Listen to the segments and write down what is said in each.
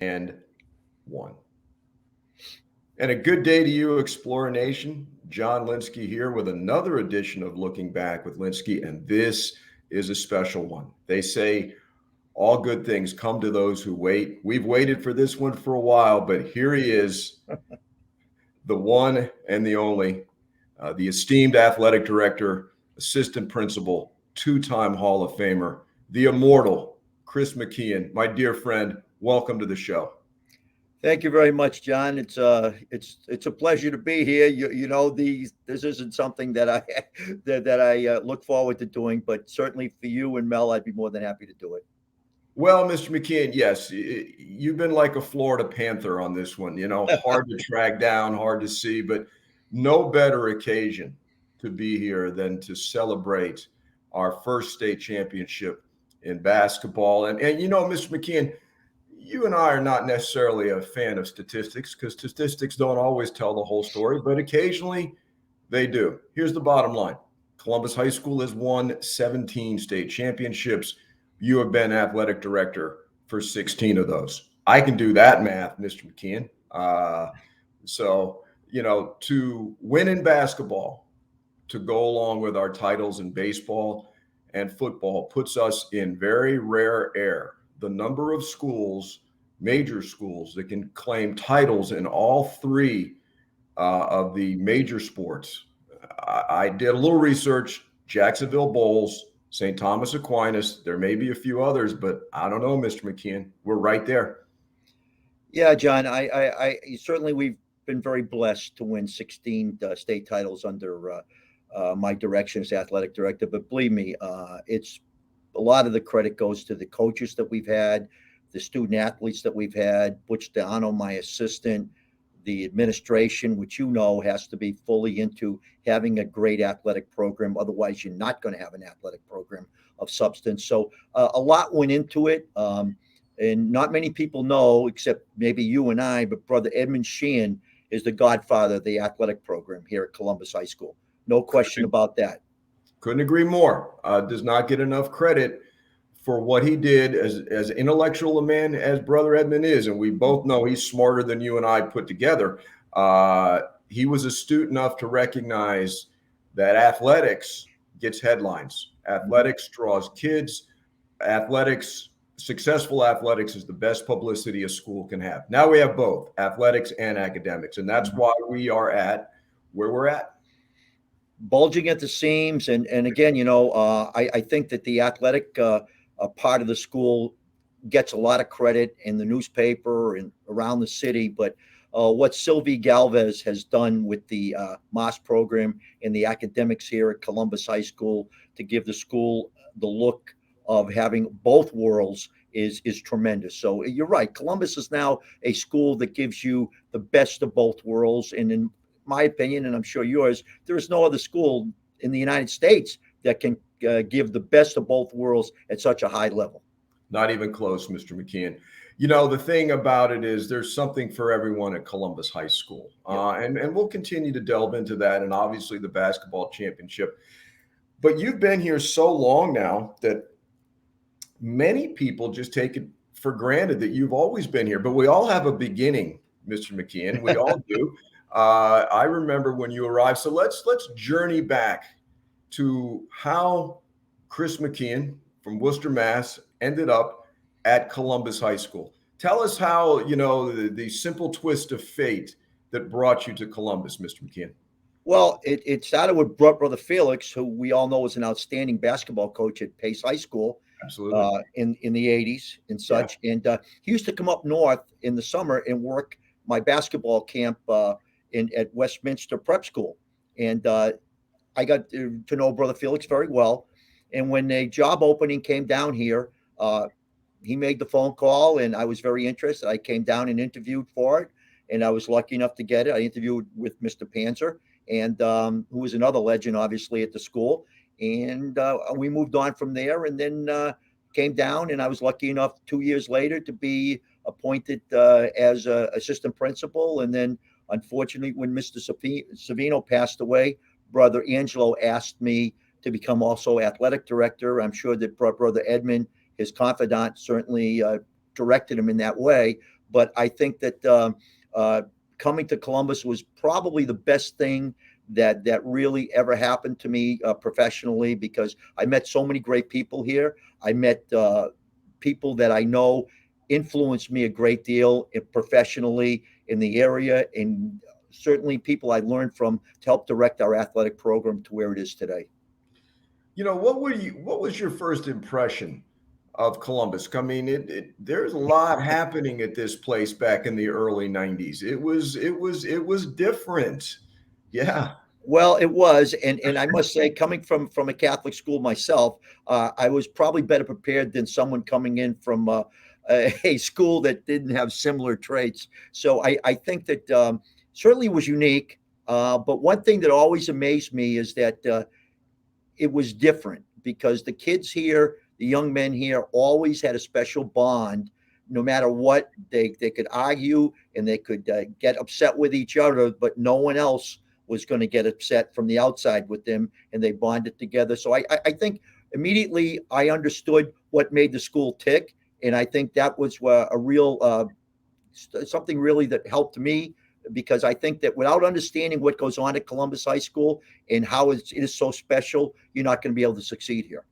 and 1. And a good day to you, Explorer Nation. John Lynskey here with another edition of Looking Back with Lynskey, and this is a special one. They say all good things come to those who wait. We've waited for this one for a while, but here he is, the one and the only, the esteemed athletic director, assistant principal, two-time Hall of Famer, the immortal Chris McKeon. My dear friend, welcome to the show. Thank you very much, John. It's a pleasure to be here. This isn't something that I that I look forward to doing, but certainly for you and Mel, I'd be more than happy to do it. Well, Mr. McKeon, yes, you've been like a Florida Panther on this one. Hard to track down, hard to see, but no better occasion to be here than to celebrate our first state championship in basketball. And Mr. McKeon, you and I are not necessarily a fan of statistics because statistics don't always tell the whole story, but occasionally they do. Here's the bottom line. Columbus High School has won 17 state championships. You have been athletic director for 16 of those. I can do that math, Mr. McKeon. To win in basketball, to go along with our titles in baseball and football, puts us in very rare air. The number of schools, major schools, that can claim titles in all three of the major sports. I did a little research. Jacksonville Bulls, St. Thomas Aquinas, there may be a few others, but I don't know, Mr. McKeon. We're right there. Yeah, John, I certainly we've been very blessed to win 16 state titles under my direction as athletic director. But believe me, it's a lot of the credit goes to the coaches that we've had, the student athletes that we've had, Butch Deano, my assistant, the administration, which has to be fully into having a great athletic program. Otherwise, you're not going to have an athletic program of substance. So a lot went into it. And not many people know, except maybe you and I, but Brother Edmund Sheehan is the godfather of the athletic program here at Columbus High School. No question about that. Couldn't agree more. Does not get enough credit for what he did as intellectual a man as Brother Edmund is. And we both know he's smarter than you and I put together. He was astute enough to recognize that athletics gets headlines. Athletics draws kids. Successful athletics is the best publicity a school can have. Now we have both athletics and academics. And that's why we are at where we're at. Bulging at the seams. And again, I think that the athletic part of the school gets a lot of credit in the newspaper and around the city. But what Sylvie Galvez has done with the MOS program and the academics here at Columbus High School to give the school the look of having both worlds is tremendous. So you're right. Columbus is now a school that gives you the best of both worlds. And in my opinion, and I'm sure yours, there is no other school in the United States that can give the best of both worlds at such a high level. Not even close, Mr. McKeon. The thing about it is there's something for everyone at Columbus High School. And we'll continue to delve into that, and obviously the basketball championship. But you've been here so long now that many people just take it for granted that you've always been here. But we all have a beginning, Mr. McKeon. We all do. I remember when you arrived. So let's journey back to how Chris McKeon from Worcester, Mass. Ended up at Columbus High School. Tell us how, the simple twist of fate that brought you to Columbus, Mr. McKeon. Well, it started with Brother Felix, who we all know was an outstanding basketball coach at Pace High School. Absolutely. In the 80s and such. Yeah. And he used to come up north in the summer and work my basketball camp at Westminster Prep School. And I got to know Brother Felix very well. And when a job opening came down here, he made the phone call and I was very interested. I came down and interviewed for it, and I was lucky enough to get it. I interviewed with Mr. Panzer, and who was another legend, obviously, at the school. And we moved on from there, and then came down, and I was lucky enough 2 years later to be appointed as assistant principal. And then, unfortunately, when Mr. Savino passed away, Brother Angelo asked me to become also athletic director. I'm sure that Brother Edmund, his confidant, certainly directed him in that way. but I think that coming to Columbus was probably the best thing that really ever happened to me professionally, because I met so many great people here. I met people that I know influenced me a great deal professionally in the area, and certainly people I learned from to help direct our athletic program to where it is today. What was your first impression of Columbus? I mean, there's a lot happening at this place back in the early 90s. It was different. Yeah. Well, it was, and I must say, coming from a Catholic school myself, I was probably better prepared than someone coming in from a school that didn't have similar traits. So I think that certainly was unique. But one thing that always amazed me is that it was different, because the kids here, the young men here, always had a special bond. No matter what, they could argue and they could get upset with each other, but no one else was going to get upset from the outside with them, and they bonded together. So I think immediately I understood what made the school tick, and I think that was a real something really that helped me, because I think that without understanding what goes on at Columbus High School and how it is so special, you're not going to be able to succeed here.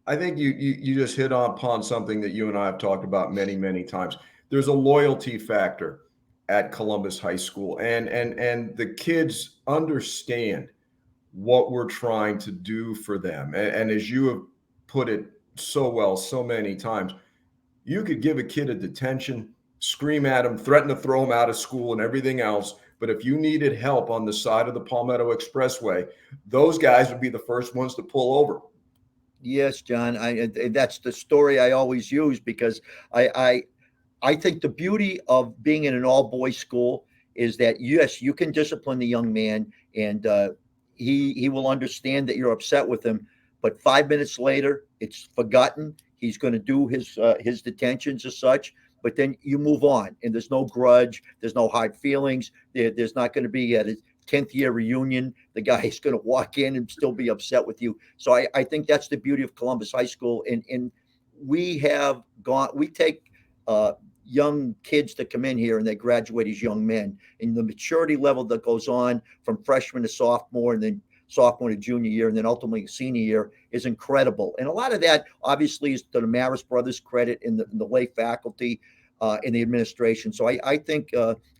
I think you just hit upon something that you and I have talked about many, many times. There's a loyalty factor at Columbus High School, and the kids understand what we're trying to do for them. And as you have put it so well so many times, you could give a kid a detention, scream at him, threaten to throw him out of school and everything else. But if you needed help on the side of the Palmetto Expressway, those guys would be the first ones to pull over. Yes, John. That's the story I always use, because I think the beauty of being in an all boys school is that, yes, you can discipline the young man, and he will understand that you're upset with him. But 5 minutes later, it's forgotten. He's going to do his detentions as such. But then you move on, and there's no grudge. There's no hard feelings. There's not going to be at his 10th year reunion, the guy is going to walk in and still be upset with you. So I think that's the beauty of Columbus High School. And we take young kids that come in here and they graduate as young men, and the maturity level that goes on from freshman to sophomore, and then sophomore to junior year, and then ultimately senior year, is incredible. And a lot of that obviously is to the Maris brothers' credit, and the lay faculty in the administration. So I think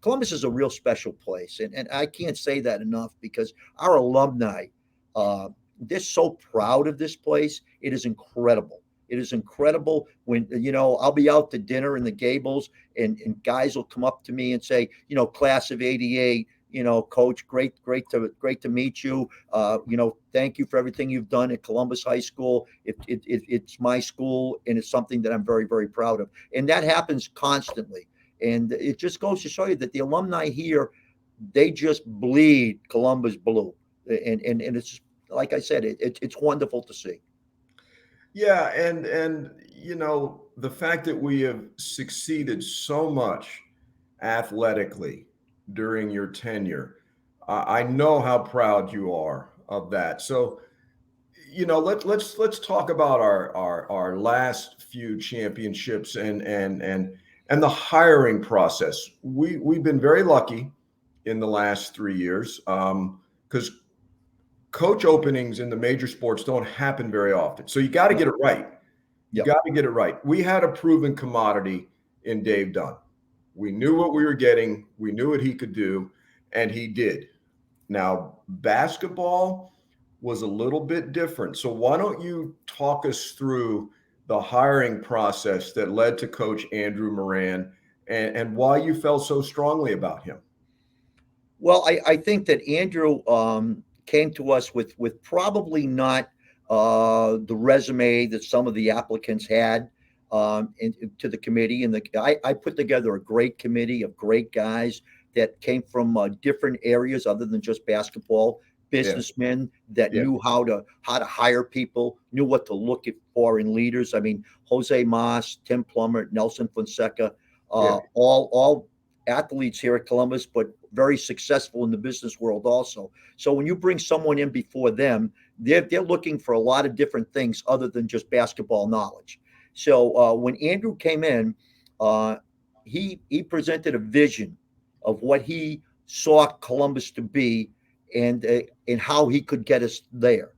Columbus is a real special place. And I can't say that enough, because our alumni, they're so proud of this place. It is incredible. It is incredible when, I'll be out to dinner in the Gables, and guys will come up to me and say, class of '88, coach, great to meet you. Thank you for everything you've done at Columbus High School. It's my school, and it's something that I'm very, very proud of. And that happens constantly. And it just goes to show you that the alumni here, they just bleed Columbus blue. And it's, like I said, it's wonderful to see. Yeah, and the fact that we have succeeded so much athletically during your tenure, I know how proud you are of that. So, let's talk about our last few championships and the hiring process. We've been very lucky in the last 3 years, because coach openings in the major sports don't happen very often. So you got to get it right. You Yep. got to get it right. We had a proven commodity in Dave Dunn. We knew what we were getting. We knew what he could do, and he did. Now, basketball was a little bit different. So why don't you talk us through the hiring process that led to Coach Andrew Moran, and why you felt so strongly about him? Well, I think that Andrew came to us with probably not the resume that some of the applicants had to the committee. And I put together a great committee of great guys that came from different areas other than just basketball. Businessmen that knew how to hire people, knew what to look for in leaders. I mean, Jose Mas, Tim Plummer, Nelson Fonseca, all athletes here at Columbus, but very successful in the business world also. So when you bring someone in before them, they're looking for a lot of different things other than just basketball knowledge. So when Andrew came in, he presented a vision of what he saw Columbus to be, and how he could get us there.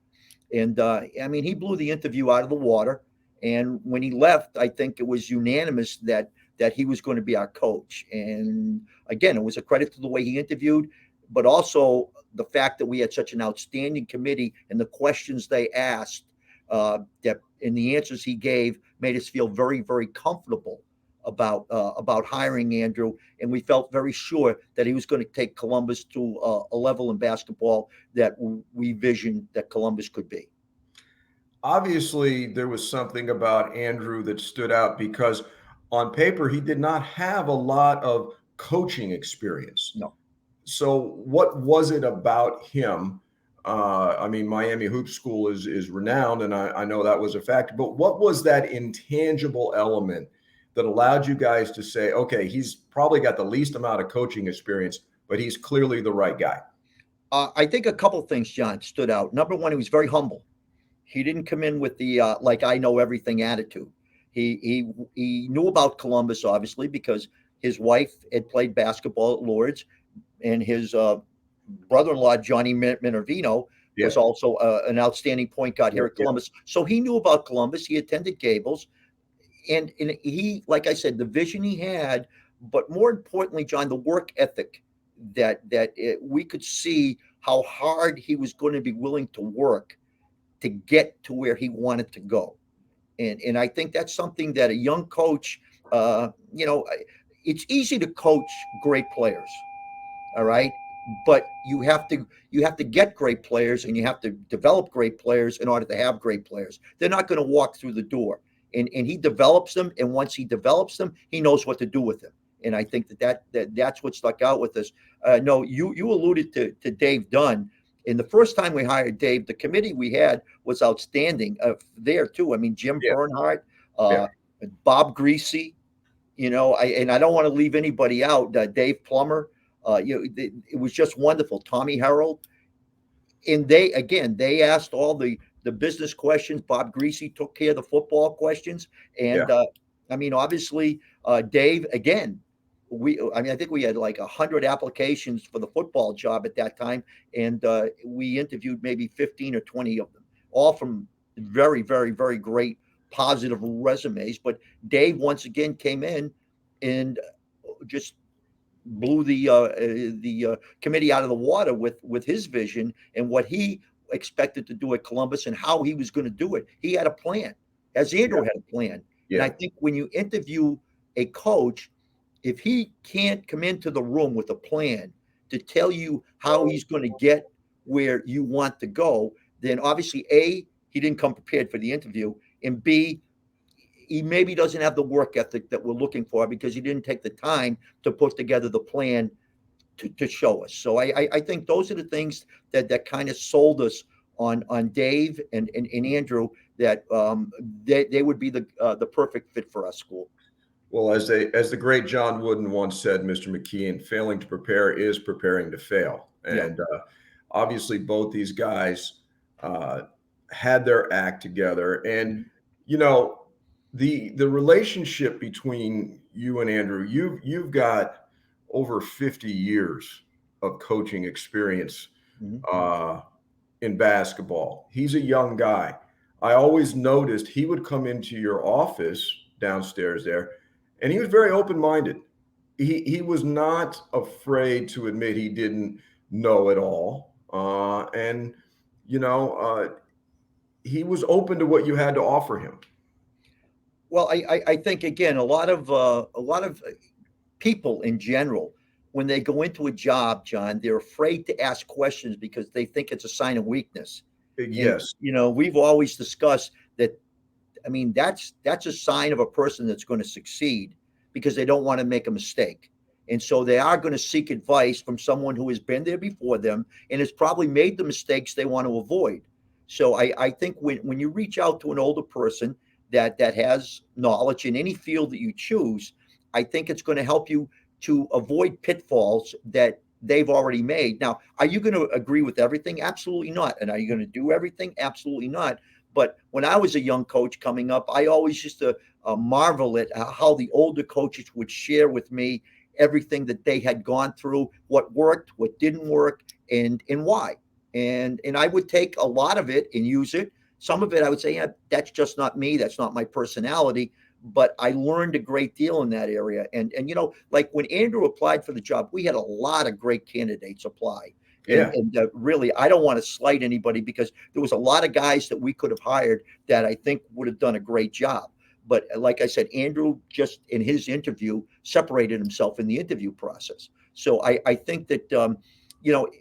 And I mean, he blew the interview out of the water. And when he left, I think it was unanimous that he was going to be our coach. And again, it was a credit to the way he interviewed, but also the fact that we had such an outstanding committee, and the questions they asked, that and the answers he gave made us feel very, very comfortable about hiring Andrew, and we felt very sure that he was going to take Columbus to a level in basketball that we visioned that Columbus could be. Obviously, there was something about Andrew that stood out because on paper, he did not have a lot of coaching experience. No. So what was it about him? I mean, Miami Hoop School is renowned, and I know that was a factor, but what was that intangible element that allowed you guys to say, okay, he's probably got the least amount of coaching experience, but he's clearly the right guy? I think a couple things, John, stood out. Number one, he was very humble. He didn't come in with the like I know everything attitude. He knew about Columbus, obviously, because his wife had played basketball at Lourdes, and his brother-in-law, Johnny Minervino, was also an outstanding point guard here at Columbus. So he knew about Columbus. He attended Gables. And he, like I said, the vision he had, but more importantly, John, the work ethic that we could see how hard he was going to be willing to work to get to where he wanted to go. And I think that's something that a young coach, it's easy to coach great players, all right? But you have to get great players, and you have to develop great players in order to have great players. They're not going to walk through the door. And he develops them, and once he develops them, he knows what to do with them. And I think that's what stuck out with us. No, you alluded to Dave Dunn. And the first time we hired Dave, the committee we had was outstanding there too. I mean, Jim Bernhardt, Bob Greasy, and I don't want to leave anybody out. Dave Plummer, it was just wonderful. Tommy Harold, and they asked all the business questions. Bob Greasy took care of the football questions, and I mean, obviously, Dave again. I think we had like 100 applications for the football job at that time, and we interviewed maybe 15 or 20 of them, all from very, very, very great positive resumes. But Dave once again came in and just blew the committee out of the water with his vision and what he expected to do at Columbus and how he was going to do it. He had a plan, as Andrew had a plan. And I think when you interview a coach, if he can't come into the room with a plan to tell you how he's going to get where you want to go, then obviously A, he didn't come prepared for the interview, and B, he maybe doesn't have the work ethic that we're looking for because he didn't take the time to put together the plan to show us. So I think those are the things that kind of sold us on Dave and Andrew, that they would be the perfect fit for our school. Well, as the great John Wooden once said, Mr. McKeon, failing to prepare is preparing to fail. And obviously both these guys had their act together. And, the relationship between you and Andrew, you've got over 50 years of coaching experience in basketball. He's a young guy. I always noticed he would come into your office downstairs there, and he was very open-minded. He was not afraid to admit he didn't know it all. He was open to what you had to offer him. Well, I think, again, a lot of people in general, when they go into a job, John, they're afraid to ask questions because they think it's a sign of weakness. Yes. And, we've always discussed that. I mean, that's a sign of a person that's going to succeed because they don't want to make a mistake. And so they are going to seek advice from someone who has been there before them and has probably made the mistakes they want to avoid. So I think when you reach out to an older person that has knowledge in any field that you choose, I think it's going to help you to avoid pitfalls that they've already made. Now, are you going to agree with everything? Absolutely not. And are you going to do everything? Absolutely not. But when I was a young coach coming up, I always used to marvel at how the older coaches would share with me everything that they had gone through, what worked, what didn't work, and why. And I would take a lot of it and use it. Some of it I would say, yeah, that's just not me. That's not my personality. But I learned a great deal in that area. And like when Andrew applied for the job, we had a lot of great candidates apply. Yeah. And really, I don't want to slight anybody because there was a lot of guys that we could have hired that I think would have done a great job. But like I said, Andrew just in his interview separated himself in the interview process. So I think that,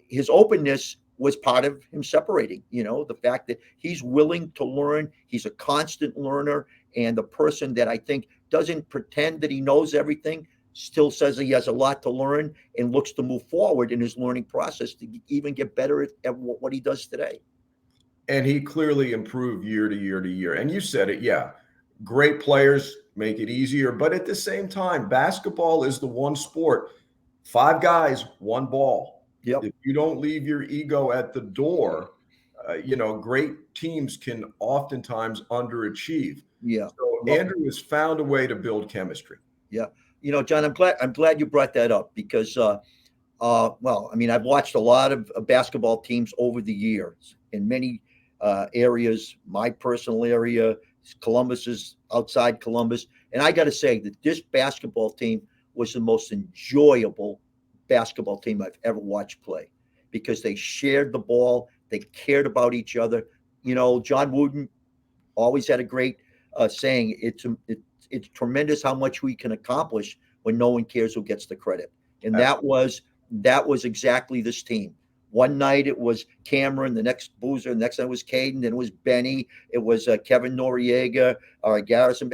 his openness was part of him separating, the fact that he's willing to learn. He's a constant learner and the person that I think doesn't pretend that he knows everything, still says he has a lot to learn and looks to move forward in his learning process to even get better at what he does today. And he clearly improved year to year to year. And you said it, yeah. Great players make it easier, but at the same time, basketball is the one sport, 5 guys, 1 ball. Yep. If you don't leave your ego at the door, great teams can oftentimes underachieve. Yeah. So Well, Andrew has found a way to build chemistry. yeah. John, I'm glad you brought that up because, well, I mean, I've watched a lot of basketball teams over the years in many areas. My personal area, Columbus is outside Columbus. And I got to say that this basketball team was the most enjoyable basketball team I've ever watched play because they shared the ball. They cared about each other. John Wooden always had a great saying, it's tremendous how much we can accomplish when no one cares who gets the credit. And that was exactly this team. One night it was Cameron, the next Boozer, the next night was Caden, then it was Benny, it was Kevin Noriega, or Garrison,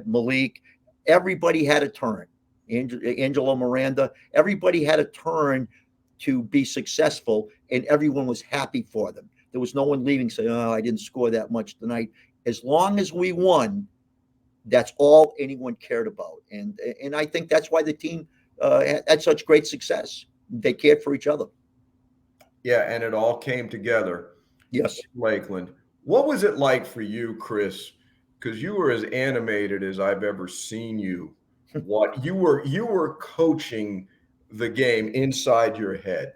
Malik. Everybody had a turn. Angelo Miranda, everybody had a turn to be successful, and everyone was happy for them. There was no one leaving saying, "Oh, I didn't score that much tonight." As long as we won, that's all anyone cared about, and I think that's why the team had such great success. They cared for each other. Yeah, and it all came together. Yes. Lakeland. What was it like for you, Chris? Because you were as animated as I've ever seen you. What you were coaching the game inside your head.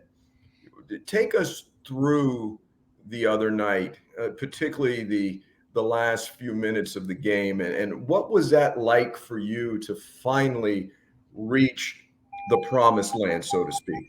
Take us through the other night, particularly the last few minutes of the game, and what was that like for you to finally reach the promised land, so to speak?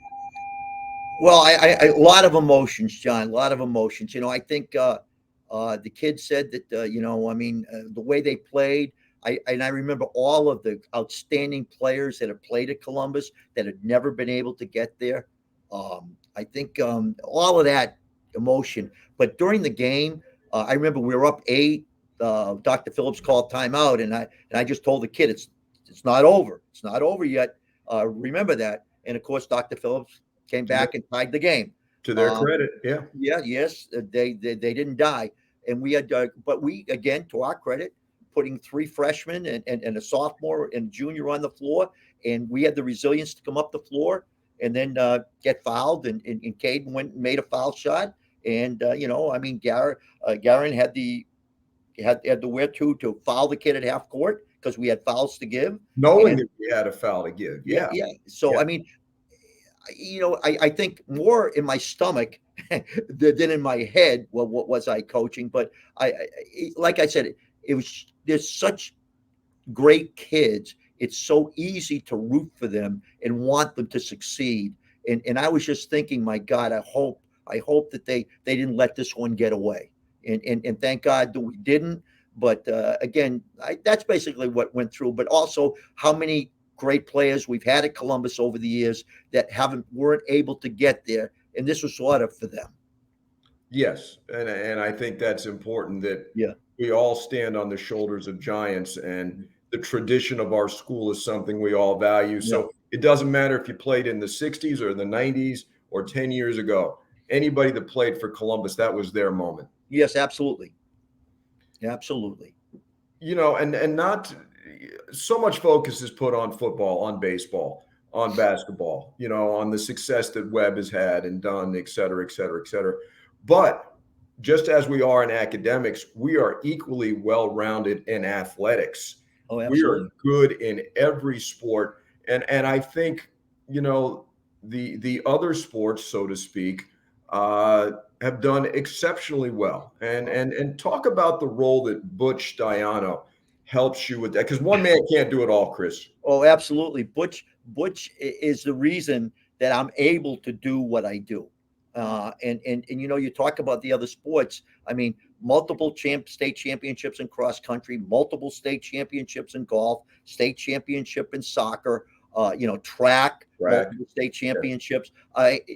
Well, a lot of emotions, John. A lot of emotions. I think the kid said that. The way they played. I remember all of the outstanding players that have played at Columbus that had never been able to get there. I think all of that emotion. But during the game, I remember we were up 8. Dr. Phillips called timeout, and I just told the kid it's not over. It's not over yet. Remember that. And of course, Dr. Phillips came back and tied the game. To their credit, yeah. Yeah, yes, they didn't die. And we had, but we, again, to our credit, putting 3 freshmen and a sophomore and junior on the floor. And we had the resilience to come up the floor and then get fouled. And Caden went and made a foul shot. And, Garen had the where to foul the kid at half court because we had fouls to give. Knowing that we had a foul to give. Yeah. Yeah. So, yeah. I mean, I think more in my stomach than in my head. Well, what was I coaching? But like I said, there's such great kids. It's so easy to root for them and want them to succeed. And I was just thinking, my God, I hope that they didn't let this one get away. And thank God that we didn't. But again, that's basically what went through. But also how many great players we've had at Columbus over the years that weren't able to get there, and this was sort of for them. Yes, and I think that's important that we all stand on the shoulders of giants, and the tradition of our school is something we all value. So it doesn't matter if you played in the 60s or the 90s or 10 years ago. Anybody that played for Columbus, that was their moment. Yes, absolutely. Absolutely. And not so much focus is put on football, on baseball, on basketball, on the success that Webb has had and done, et cetera, et cetera, et cetera. But just as we are in academics, we are equally well-rounded in athletics. Oh, We are absolutely. good in every sport. And I think, you know, the other sports, so to speak, have done exceptionally well. And talk about the role that Butch Diano helps you with that. Because one man can't do it all, Chris. Oh, absolutely. Is the reason that I'm able to do what I do. And you know, you talk about the other sports. I mean, multiple state championships in cross country, multiple state championships in golf, state championship in soccer. You know, track, Right. multiple state championships.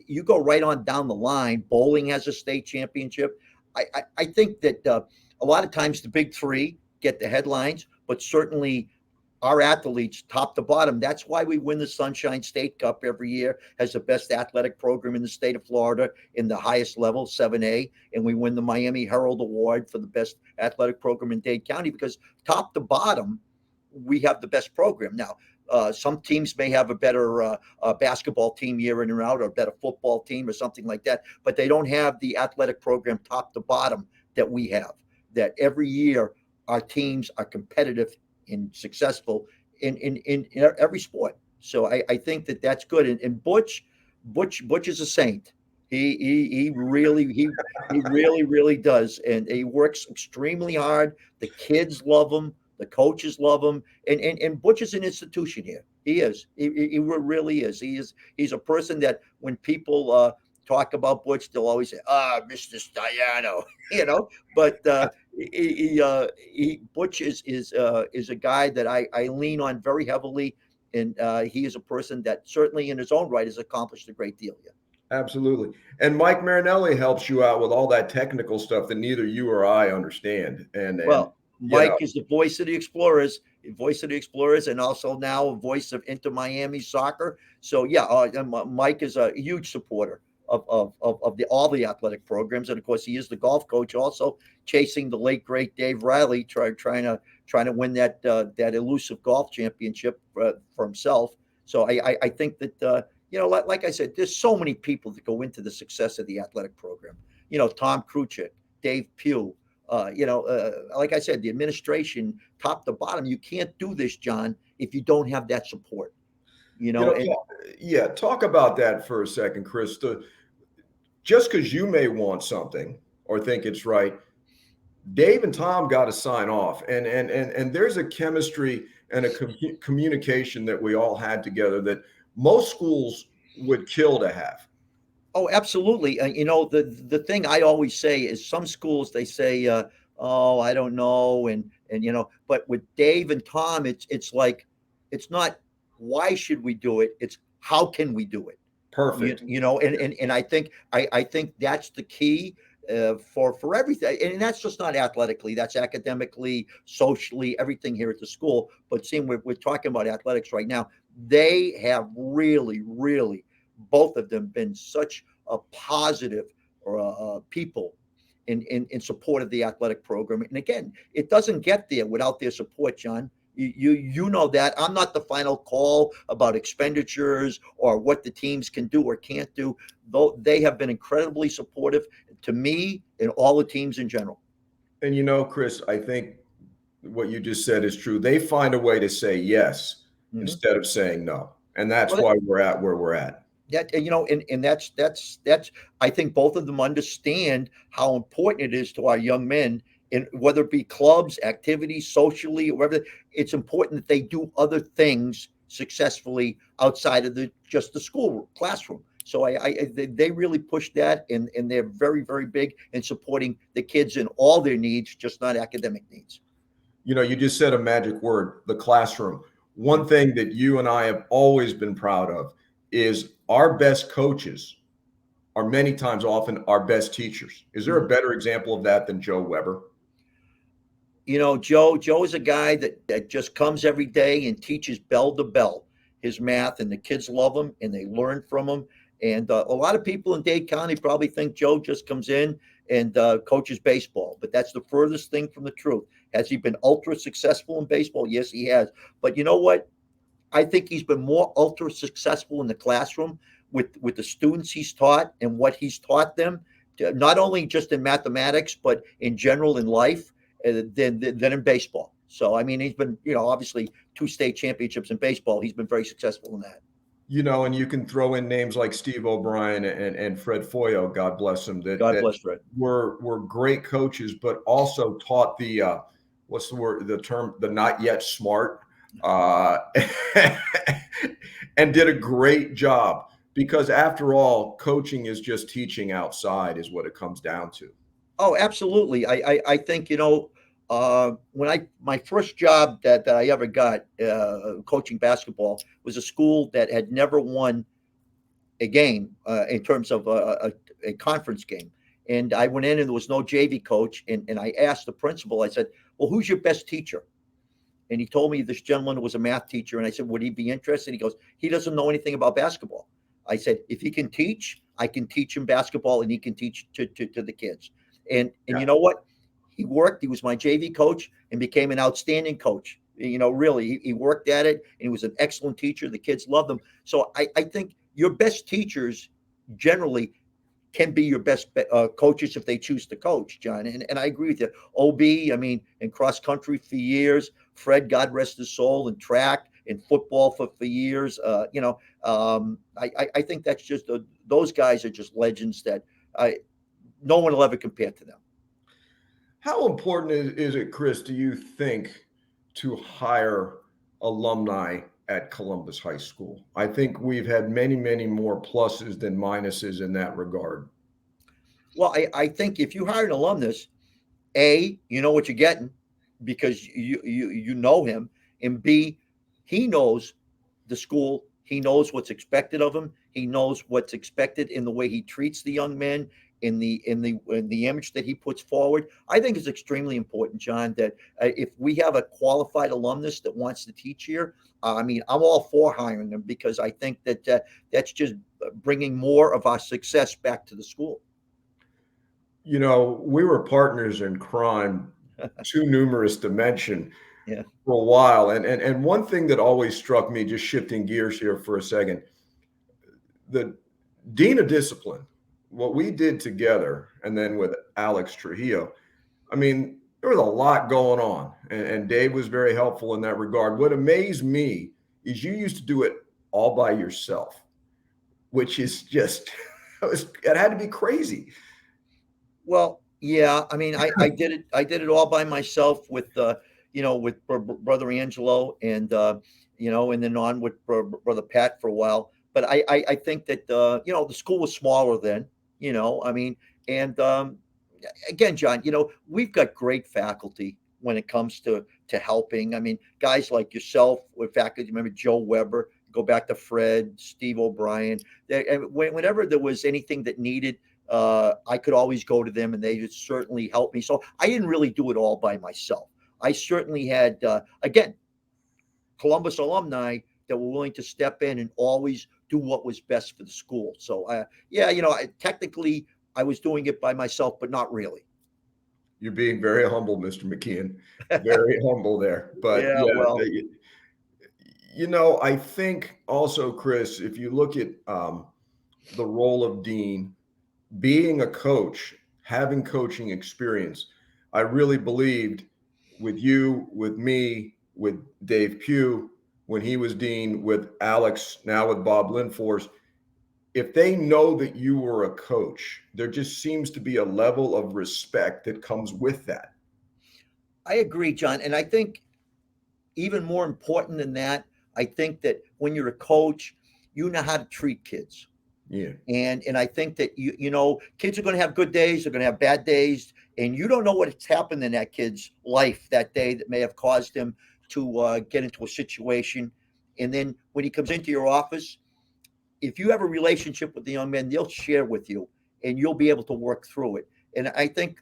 You go right on down the line. Bowling has a state championship. I think that a lot of times the big three get the headlines, but certainly our athletes, top to bottom. That's why we win the Sunshine State Cup every year, has the best athletic program in the state of Florida in the highest level, 7A. And we win the Miami Herald Award for the best athletic program in Dade County because top to bottom, we have the best program. Now, some teams may have a better basketball team year in and out, or a better football team or something like that, but they don't have the athletic program top to bottom that we have. That every year our teams are competitive and successful in every sport. So I think that that's good. And Butch is a saint. He really does, and he works extremely hard. The kids love him. The coaches love him, and Butch is an institution here. He is. He really is. He's a person that when people talk about Butch, they'll always say, Mr. Stiano, you know. But Butch is a guy that I lean on very heavily, and he is a person that certainly in his own right has accomplished a great deal here. Absolutely. And Mike Marinelli helps you out with all that technical stuff that neither you or I understand. And Well, you Mike know, is the voice of the Explorers, and also now a voice of Inter Miami soccer. So yeah, Mike is a huge supporter of all the athletic programs, and of course he is the golf coach, also chasing the late great Dave Reilly, trying to win that elusive golf championship for himself. So I think that you know, like I said, there's so many people that go into the success of the athletic program. You know, Tom Kruchek, Dave Pugh. You know, like I said, the administration, top to bottom, you can't do this, John, if you don't have that support. You you know, know, and yeah, talk about that for a second, Chris. Just because you may want something or think it's right, Dave and Tom got to sign off, and there's a chemistry and a communication that we all had together that most schools would kill to have. oh, absolutely. You know, the thing I always say is some schools they say, "Oh, I don't know," and you know, but with Dave and Tom, it's like it's not why should we do it? It's how can we do it? You, Perfect. you know, and I think that's the key for everything, and that's just not athletically. That's academically, socially, everything here at the school. But seeing we're talking about athletics right now, they have really both of them been such a positive people in support of the athletic program. And again, it doesn't get there without their support, John. You know that I'm not the final call about expenditures or what the teams can do or can't do. Though they have been incredibly supportive to me and all the teams in general. And you know, Chris, I think what you just said is true. They find a way to say yes Mm-hmm. instead of saying no. And that's Well, why we're at where we're at. that you know, and that's I think both of them understand how important it is to our young men, in whether it be clubs, activities, socially, or whatever. It's important that they do other things successfully outside of just the school classroom. So they really push that, and they're very big in supporting the kids in all their needs, just not academic needs. You know, you just said a magic word, the classroom. One thing that you and I have always been proud of is our best coaches are many times often our best teachers. Is there a Mhm. better example of that than Joe Weber? You know, Joe is a guy that just comes every day and teaches bell to bell his math, and the kids love him and they learn from him. And a lot of people in Dade County probably think Joe just comes in and coaches baseball, but that's the furthest thing from the truth. Has he been ultra successful in baseball? Yes, he has. But you know what? I think he's been more ultra successful in the classroom with the students he's taught and what he's taught them not only just in mathematics, but in general in life, than in baseball. So, I mean, he's been, obviously 2 state championships in baseball. He's been very successful in that. And you can throw in names like Steve O'Brien and Fred Foyo, God bless them, God that bless Fred. were great coaches, but also taught the what's the word, the term, the not yet smart, and did a great job, because after all, coaching is just teaching outside, is what it comes down to. Oh, absolutely. I think, when my first job that I ever got coaching basketball was a school that had never won a game in terms of a conference game. And I went in and there was no JV coach. And I asked the principal, I said, well, who's your best teacher? And he told me this gentleman was a math teacher. And I said, would he be interested? He goes, he doesn't know anything about basketball. I said, if he can teach, I can teach him basketball and he can teach to the kids. And Yeah. You know what? He worked. He was my JV coach and became an outstanding coach. Really, he worked at it and he was an excellent teacher. The kids loved him. So I think your best teachers generally can be your best coaches if they choose to coach, John. And I agree with you. OB, I mean, in cross country for years, Fred, God rest his soul, in track, in football for years. I think that's just those guys are just legends that no one will ever compare to them. How important is it, Chris, do you think, to hire alumni at Columbus High School? I think we've had many, many more pluses than minuses in that regard. Well, I think if you hire an alumnus, A, you know what you're getting because you know him, and B, he knows the school. He knows what's expected of him. He knows what's expected in the way he treats the young men, in the image that he puts forward. I think it's extremely important, John, that if we have a qualified alumnus that wants to teach here, I mean, I'm all for hiring them because I think that that's just bringing more of our success back to the school. We were partners in crime, too numerous to mention, Yeah. for a while. And one thing that always struck me, just shifting gears here for a second, the dean of discipline, what we did together, and then with Alex Trujillo, I mean, there was a lot going on, and Dave was very helpful in that regard. What amazed me is you used to do it all by yourself, which is just, it had to be crazy. Well, yeah. I mean, I did it. I did it all by myself with, with brother Angelo, and and then on with brother Pat for a while. But I think that the school was smaller then. I mean, and again, John, we've got great faculty when it comes to helping. I mean, guys like yourself with faculty. Remember Joe Weber? Go back to Fred, Steve O'Brien. Whenever there was anything that needed, I could always go to them and they would certainly help me. So I didn't really do it all by myself. I certainly had, again, Columbus alumni that were willing to step in and always do what was best for the school. So, technically I was doing it by myself, but not really. You're being very humble, Mr. McKeon. Very humble there. But Yeah, well, I think also, Chris, if you look at the role of dean, being a coach, having coaching experience, I really believed with you, with me, with Dave Pugh, when he was dean, with Alex, now with Bob Linfors, if they know that you were a coach, there just seems to be a level of respect that comes with that. I agree, John. And I think even more important than that, I think that when you're a coach, you know how to treat kids. Yeah. And I think that kids are going to have good days, they're going to have bad days, and you don't know what's happened in that kid's life that day that may have caused him to get into a situation. And then when he comes into your office, if you have a relationship with the young man, they'll share with you and you'll be able to work through it. And I think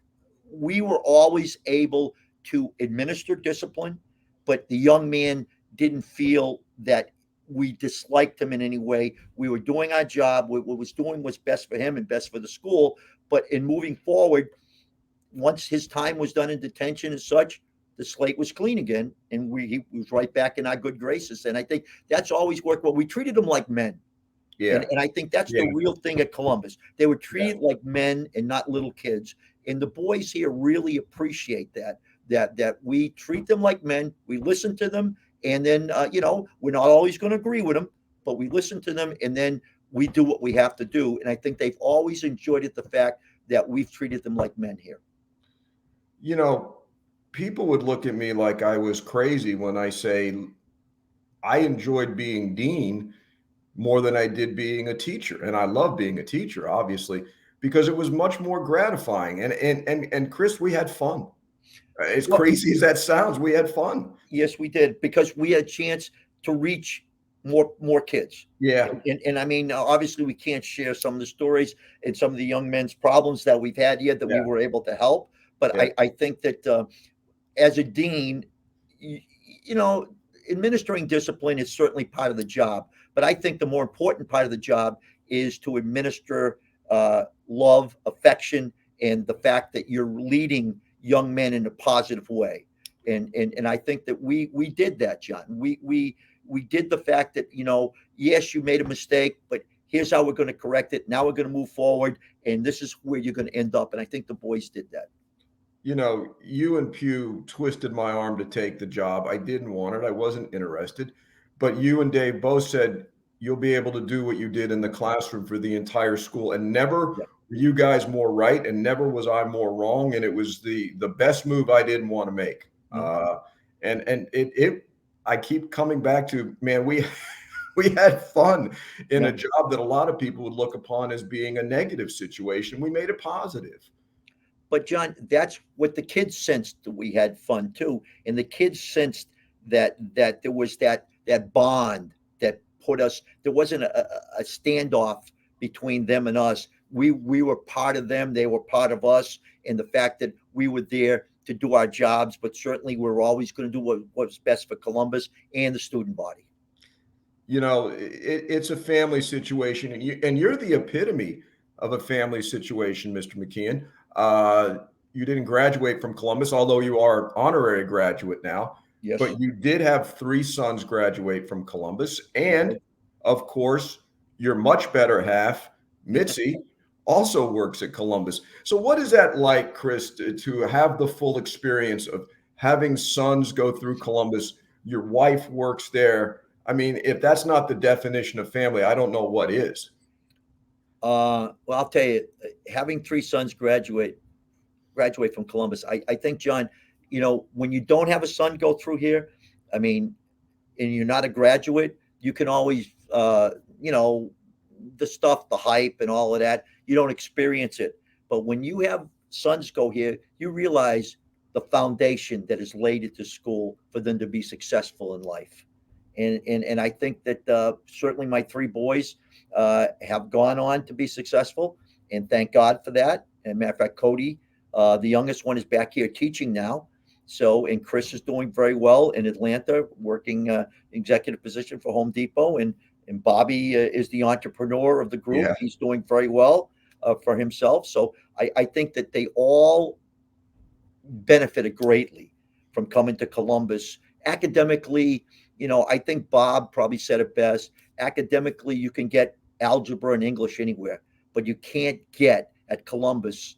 we were always able to administer discipline, but the young man didn't feel that we disliked him in any way. We were doing our job. What was doing was best for him and best for the school. But in moving forward, once his time was done in detention and such, the slate was clean again, and he was right back in our good graces. And I think that's always worked well. We treated him like men. Yeah. And I think that's Yeah. the real thing at Columbus. They were treated like men and not little kids. And the boys here really appreciate that we treat them like men. We listen to them, and then we're not always going to agree with them, but we listen to them, and then we do what we have to do. And I think they've always enjoyed it, the fact that we've treated them like men here. You know, people would look at me like I was crazy when I say I enjoyed being dean more than I did being a teacher. And I love being a teacher, obviously, because it was much more gratifying. And Chris, we had fun. As Well, crazy as that sounds, we had fun. yes, we did, because we had a chance to reach more kids. Yeah. And I mean, obviously, we can't share some of the stories and some of the young men's problems that we've had here that we Yeah. were able to help. But Yeah. I think that as a dean, you, you know, administering discipline is certainly part of the job. But I think the more important part of the job is to administer love, affection, and the fact that you're leading young men in a positive way. And I think that we did that, John. We did the fact that, yes, you made a mistake, but here's how we're going to correct it. Now we're going to move forward, and this is where you're going to end up. And I think the boys did that. You and Pugh twisted my arm to take the job. I didn't want it. I wasn't interested. But you and Dave both said you'll be able to do what you did in the classroom for the entire school. And never Yeah. were you guys more right, and never was I more wrong. And it was the best move I didn't want to make. Mhm. And it I keep coming back to, man, we we had fun in Yeah. a job that a lot of people would look upon as being a negative situation. We made it positive. But John, that's what the kids sensed, that we had fun too, and the kids sensed that there was that bond that put us. There wasn't a standoff between them and us. We were part of them; they were part of us, and the fact that we were there to do our jobs, but certainly we were always going to do what was best for Columbus and the student body. It's a family situation, and you're the epitome of a family situation, Mr. McKeon. You didn't graduate from Columbus, although you are honorary graduate now, Yes. but you did have three sons graduate from Columbus. Okay. And of course, your much better half, Mitzi, also works at Columbus. So, what is that like, Chris, to have the full experience of having sons go through Columbus? Your wife works there. I mean, if that's not the definition of family, I don't know what is. Well, I'll tell you, having three sons graduate from Columbus, I think, John, when you don't have a son go through here, I mean, and you're not a graduate, you can always, the stuff, the hype, and all of that, you don't experience it. But when you have sons go here, you realize the foundation that is laid at the school for them to be successful in life. And I think that certainly my three boys have gone on to be successful, and thank God for that. And matter of fact, Cody, the youngest one, is back here teaching now. So, and Chris is doing very well in Atlanta, working executive position for Home Depot, and Bobby is the entrepreneur of the group. Yeah. He's doing very well for himself. So I think that they all benefited greatly from coming to Columbus. Academically, I think Bob probably said it best. Academically, you can get algebra and English anywhere, but you can't get at Columbus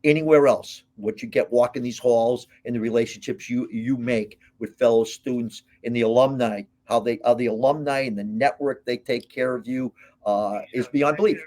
anywhere else what you get walking these halls, and the relationships you make with fellow students and the alumni. How the alumni and the network they take care of you is beyond belief.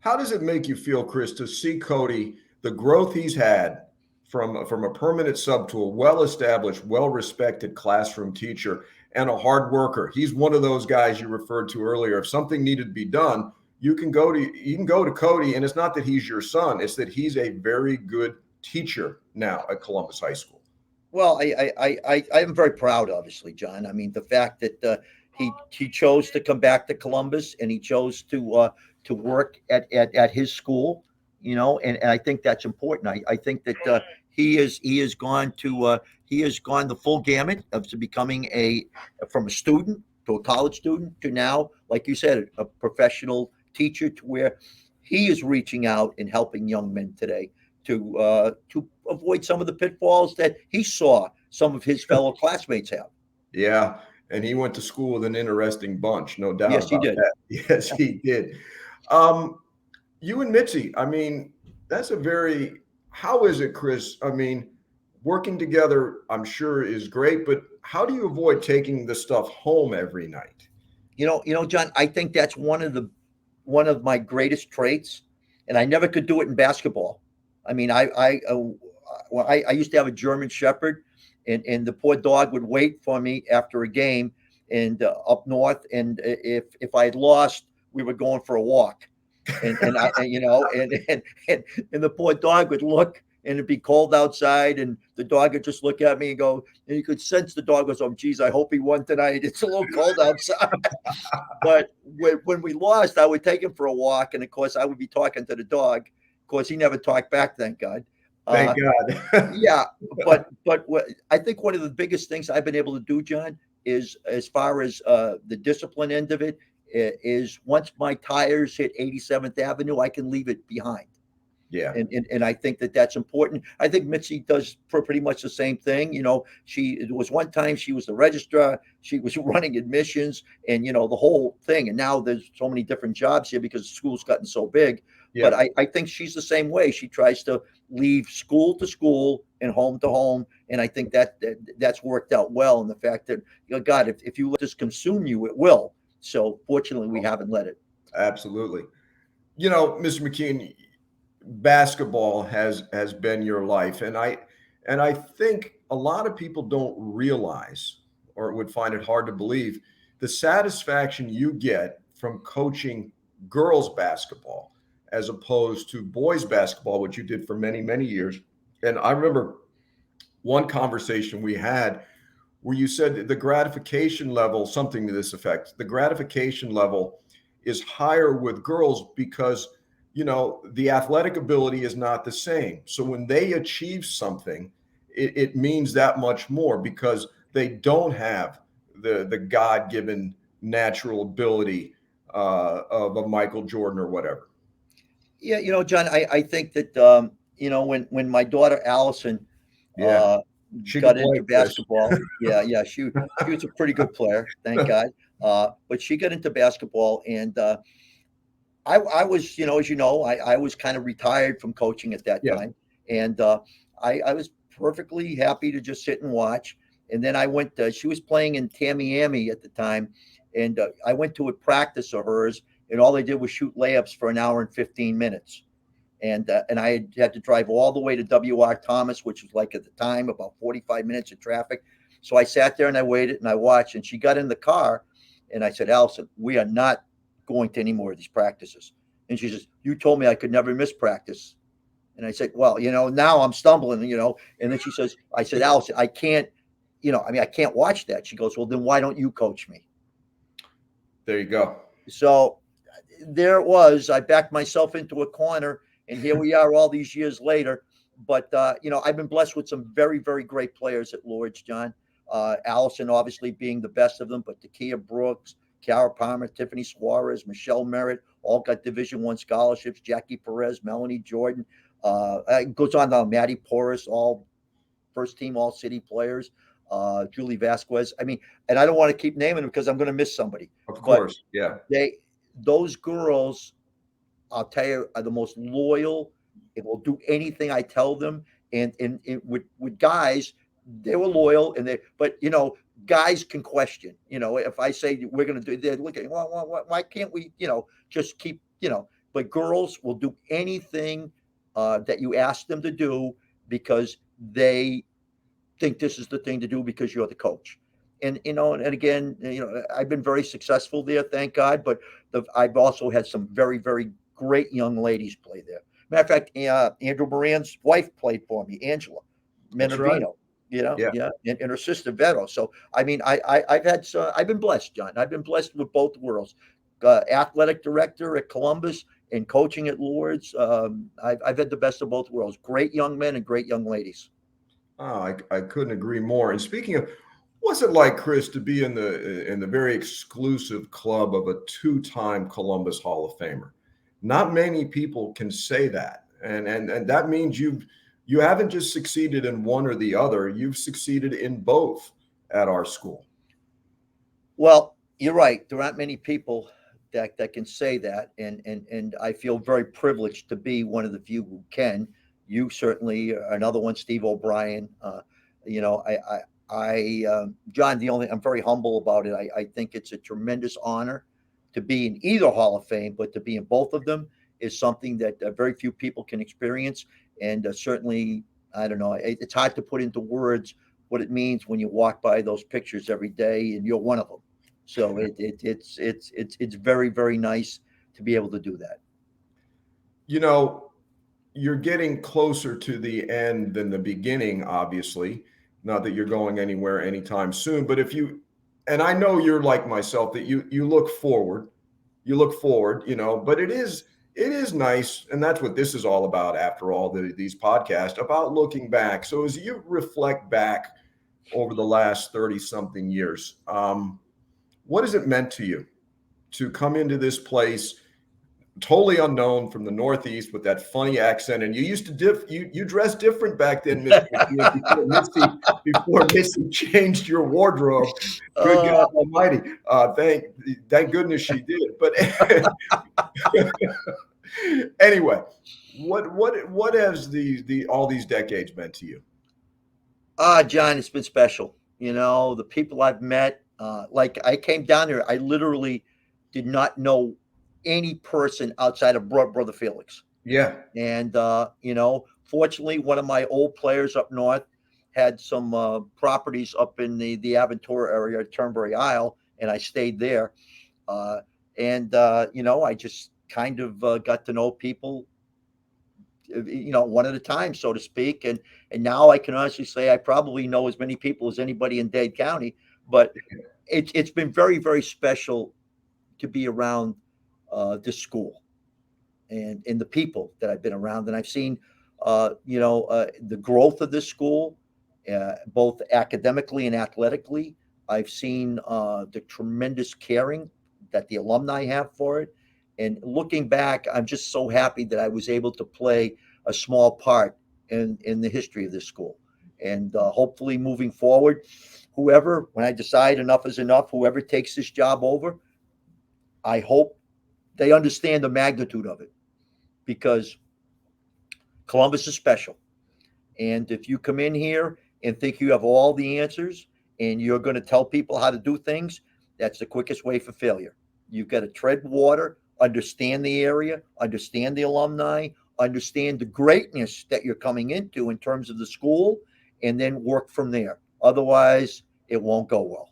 How does it make you feel, Chris, to see Cody, the growth he's had from a permanent sub to a well-established, well-respected classroom teacher and a hard worker? He's one of those guys you referred to earlier. If something needed to be done, you can go to Cody, and it's not that he's your son; it's that he's a very good teacher now at Columbus High School. Well, I am very proud, obviously, John. I mean, the fact that he chose to come back to Columbus, and he chose to work at his school, and I think that's important. I think that he has gone the full gamut of to becoming from a student to a college student to now, like you said, a professional teacher, to where he is reaching out and helping young men today to avoid some of the pitfalls that he saw some of his fellow classmates have. Yeah. and he went to school with an interesting bunch, no doubt Yes, he about did. that. Yes, he did. Um, you and Mitzi, I mean, that's a very, how is it, Chris? I mean, working together, I'm sure is great, but how do you avoid taking the stuff home every night? John, I think that's one of my greatest traits, and I never could do it in basketball. I mean, I used to have a German Shepherd, and the poor dog would wait for me after a game, and up north, and if I had lost, we were going for a walk, and I and, and the poor dog would look. And it'd be cold outside, and the dog would just look at me and go, and you could sense the dog goes, "Oh, geez, I hope he won tonight. It's a little cold outside." But when we lost, I would take him for a walk, and of course, I would be talking to the dog. Of course, he never talked back, thank God. Thank God. Yeah, but what I think one of the biggest things I've been able to do, John, is as far as the discipline end of it, is once my tires hit 87th Avenue, I can leave it behind. Yeah. And I think that that's important. I think Mitzi does pretty much the same thing. It was one time she was the registrar, she was running admissions, and the whole thing. And now there's so many different jobs here because the school's gotten so big. But Yeah. I think she's the same way. She tries to leave school to school and home to home, and I think that's worked out well. And the fact that God, if you let this consume you, it will. So fortunately, we haven't let it. Absolutely. Mr. McKeon, basketball has been your life, and I think a lot of people don't realize or would find it hard to believe the satisfaction you get from coaching girls basketball as opposed to boys basketball, which you did for many, many years. And I remember one conversation we had where you said that the gratification level, something to this effect, the gratification level is higher with girls because the athletic ability is not the same. So when they achieve something, it means that much more because they don't have the God-given natural ability of a Michael Jordan or whatever. Yeah, John, I think that when my daughter Allison Yeah, uh, she could got play, into Chris. basketball, yeah, she was a pretty good player, thank God. But she got into basketball, and I was, as I was kind of retired from coaching at that Yeah, time, and I was perfectly happy to just sit and watch. And then I went. She was playing in Tamiami at the time, and I went to a practice of hers, and all they did was shoot layups for an hour and 15 minutes. And I had to drive all the way to W.R. Thomas, which was like at the time about 45 minutes of traffic. So I sat there and I waited and I watched. And she got in the car, and I said, "Allison, we are not going to any more of these practices." And she says, "You told me I could never miss practice." And I said, "Well, now I'm stumbling, And then she says, I said, "Allison, I can't, I can't watch that." She goes, "Well, then why don't you coach me?" there you go. So there it was. I backed myself into a corner, and here we are all these years later. But I've been blessed with some very, very great players at Lourdes, John. Allison, obviously, being the best of them, but Takia Brooks, Kara Palmer, Tiffany Suarez, Michelle Merritt, all got Division I scholarships. Jackie Perez, Melanie Jordan, it goes on now. Maddie Porras, all first team All City players. Julie Vasquez. I mean, and I don't want to keep naming them because I'm going to miss somebody. Of But course. Yeah. those girls, I'll tell you, are the most loyal and will do anything I tell them. And with guys, they were loyal, but guys can question. If I say we're going to do, they're looking, well, why can't we, just keep, But girls will do anything that you ask them to do because they think this is the thing to do because you're the coach. And again, I've been very successful there, thank God. But I've also had some very, very great young ladies play there. Matter of fact, Andrew Moran's wife played for me, Angela That's right. Menavino. Yeah. Yeah, and her sister Vero. So I mean, I've been blessed, John. I've been blessed with both worlds. Athletic director at Columbus and coaching at Lourdes. I've had the best of both worlds. Great young men and great young ladies. Oh, I couldn't agree more. And speaking of, what's it like, Chris, to be in the very exclusive club of a two-time Columbus Hall of Famer? Not many people can say that, and that means you haven't just succeeded in one or the other. You've succeeded in both at our school. Well, you're right. There aren't many people that can say that, and I feel very privileged to be one of the few who can. You certainly, another one, Steve O'Brien. You know, John. The only I'm very humble about it. I think it's a tremendous honor to be in either Hall of Fame, but to be in both of them is something that very few people can experience, and certainly, I don't know. It's hard to put into words what it means when you walk by those pictures every day, and you're one of them. So it's very very nice to be able to do that. You know, you're getting closer to the end than the beginning, obviously. Not that you're going anywhere anytime soon, but if you, and I know you're like myself, that you look forward, but it is nice, and that's what this is all about. After all, these podcasts about looking back. So as you reflect back over the last 30 something years, what has it meant to you to come into this place totally unknown from the Northeast with that funny accent? And you used to you dressed different back then, Mr. McKeon, before Missy changed your wardrobe. Good God Almighty! Thank goodness she did. But anyway, what has the all these decades meant to you? John, it's been special. You know, the people I've met. Like I came down here, I literally did not know any person outside of Brother Felix. Yeah, And you know, fortunately, one of my old players up north had some properties up in the Aventura area, Turnberry Isle, and I stayed there. Uh, and you know, I just kind of got to know people, you know, one at a time, so to speak. And now I can honestly say I probably know as many people as anybody in Dade County. But it's been very very special to be around this school and the people that I've been around, and I've seen, you know, the growth of this school, both academically and athletically. I've seen the tremendous caring that the alumni have for it, and looking back, I'm just so happy that I was able to play a small part in the history of this school, and hopefully moving forward, whoever, when I decide enough is enough, whoever takes this job over, I hope they understand the magnitude of it because Columbus is special. And if you come in here and think you have all the answers and you're going to tell people how to do things, that's the quickest way for failure. You've got to tread water, understand the area, understand the alumni, understand the greatness that you're coming into in terms of the school, and then work from there. Otherwise, it won't go well.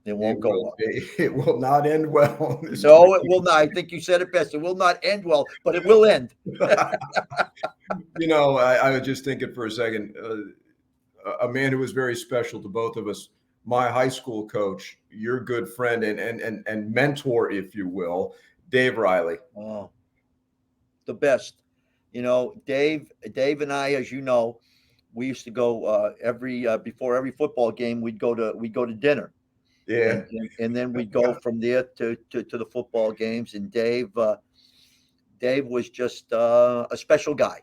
It won't go well. It will not end well. No, it will not. I think you said it best. It will not end well, but it will end. You know, I was just thinking for a second, a man who was very special to both of us, my high school coach, your good friend and mentor, if you will, Dave Reilly. Oh, the best. You know, Dave and I, as you know, we used to go every before every football game. We'd go to dinner. Yeah. And then we'd go from there to the football games. And Dave was just a special guy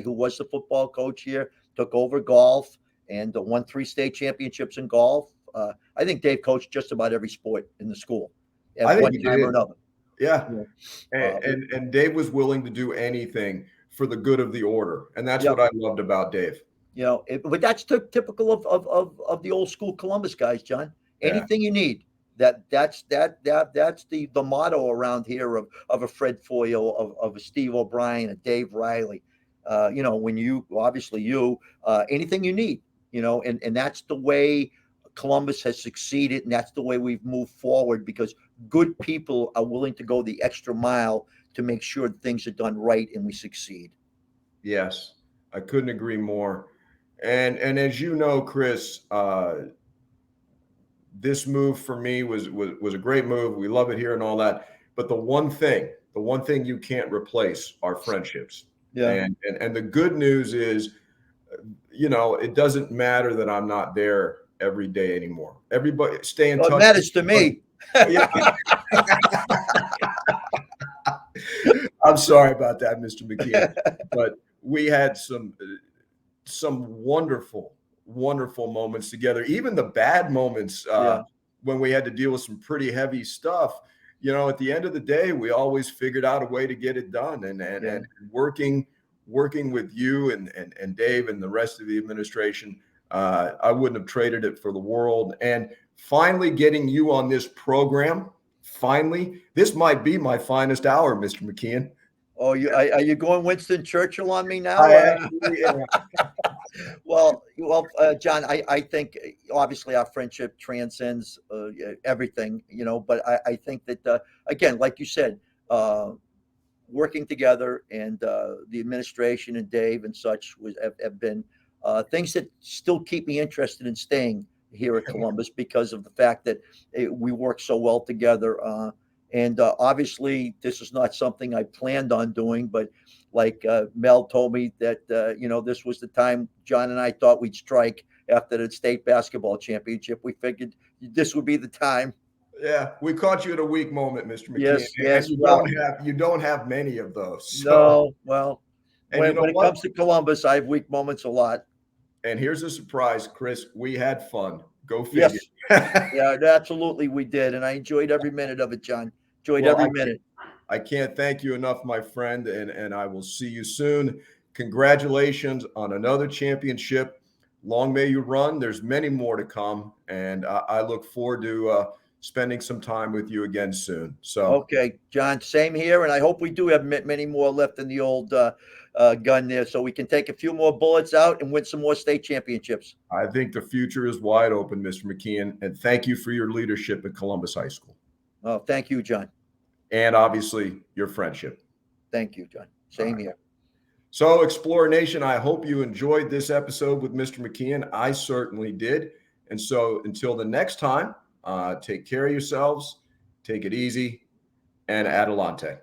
who was the football coach here, took over golf, and won 3 state championships in golf. I think Dave coached just about every sport in the school at one time or another. Yeah. And Dave was willing to do anything for the good of the order. And that's what I loved about Dave. You know, but that's typical of the old school Columbus guys, John. Anything you need. That's the motto around here of a Fred Foyle, of a Steve O'Brien, a Dave Reilly. You know, when you anything you need, you know, and that's the way Columbus has succeeded, and that's the way we've moved forward because good people are willing to go the extra mile to make sure things are done right and we succeed. Yes, I couldn't agree more. And as you know, Chris, this move for me was a great move. We love it here and all that. But the one thing you can't replace are friendships. Yeah. And the good news is, you know, it doesn't matter that I'm not there every day anymore. Everybody stay in touch. It matters to me. I'm sorry about that, Mr. McKeon, but we had some wonderful moments together. Even the bad moments, when we had to deal with some pretty heavy stuff, at the end of the day, we always figured out a way to get it done. And working with you and Dave and the rest of the administration, I wouldn't have traded it for the world. And finally getting you on this program, this might be my finest hour, Mr. McKeon. Oh, are you going Winston Churchill on me now? I actually am. Well, John, I think obviously our friendship transcends everything, but I think that, again, like you said, working together and the administration and Dave and such have been things that still keep me interested in staying here at Columbus because of the fact that we work so well together. And obviously, this is not something I planned on doing, but like Mel told me that, this was the time John and I thought we'd strike after the state basketball championship. We figured this would be the time. Yeah, we caught you at a weak moment, Mr. McKeon. Yes. And you don't have many of those. So. No, well, when it what? comes to Columbus, I have weak moments a lot. And here's a surprise, Chris. We had fun. Go figure. Yes. Yeah, absolutely we did. And I enjoyed every minute of it, John. Every minute. I can't thank you enough, my friend, and I will see you soon. Congratulations on another championship. Long may you run. There's many more to come, and I look forward to spending some time with you again soon. So okay, John, same here, and I hope we do have many more left in the old gun there, so we can take a few more bullets out and win some more state championships. I think the future is wide open, Mr. McKeon, and thank you for your leadership at Columbus High School. Oh, thank you, John. And obviously your friendship. Thank you, John. Same here. So, Explorer Nation, I hope you enjoyed this episode with Mr. McKeon. I certainly did. And so until the next time, take care of yourselves, take it easy, and adelante.